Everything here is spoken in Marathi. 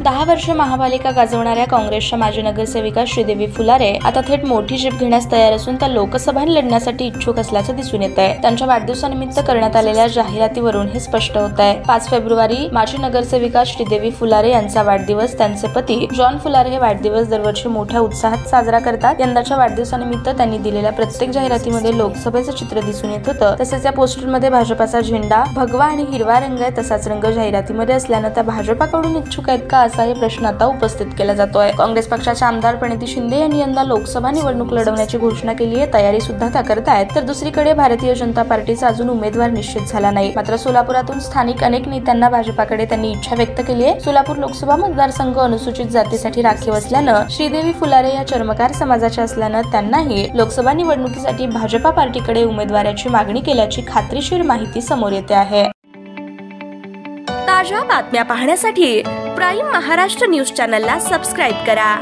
10 वर्ष महापालिका गाजवणाऱ्या काँग्रेसच्या माजी नगरसेविका श्रीदेवी फुलारे आता थेट मोठी जीप घेण्यास तयार असून त्या लोकसभा लढण्यासाठी इच्छुक असल्याचं दिसून येत आहे। त्यांच्या वाढदिवसानिमित्त करण्यात आलेल्या जाहिरातीवरून हे स्पष्ट होत आहे। 5 फेब्रुवारी माजी नगरसेविका श्रीदेवी फुलारे यांचा वाढदिवस, त्यांचे पती जॉन फुलारे हे वाढदिवस दरवर्षी मोठ्या उत्साहात साजरा करतात। यंदाच्या वाढदिवसानिमित्त त्यांनी दिलेल्या प्रत्येक जाहिरातीमध्ये लोकसभेचं चित्र दिसून येत होतं। तसेच या पोस्टरमध्ये भाजपाचा झेंडा, भगवा आणि हिरवा रंग आहे। तसाच रंग जाहिरातीमध्ये असल्यानं त्या भाजपाकडून इच्छुक आहेत का, असा हे प्रश्न आता उपस्थित केला जातोय। काँग्रेस पक्षाच्या आमदार प्रणिती शिंदे यांनी यंदा लोकसभा निवडणूक लढवण्याची घोषणा केली आहे। तयारी सुद्धा त्या करतायत। तर दुसरीकडे भारतीय जनता पार्टीचा अजून उमेदवार निश्चित झाला नाही। मात्र सोलापुरातून स्थानिक अनेक नेत्यांना भाजपाकडे त्यांनी इच्छा व्यक्त केली आहे। सोलापूर लोकसभा मतदारसंघ अनुसूचित जातीसाठी राखीव असल्यानं श्रीदेवी फुलारे या चर्मकार समाजाच्या असल्यानं त्यांनाही लोकसभा निवडणुकीसाठी भाजपा पार्टीकडे उमेदवाराची मागणी केल्याची खात्रीशीर माहिती समोर येते आहे। ताज्या बातम्या पाहण्यासाठी प्राईम महाराष्ट्र न्यूज चॅनलला सबस्क्राईब करा।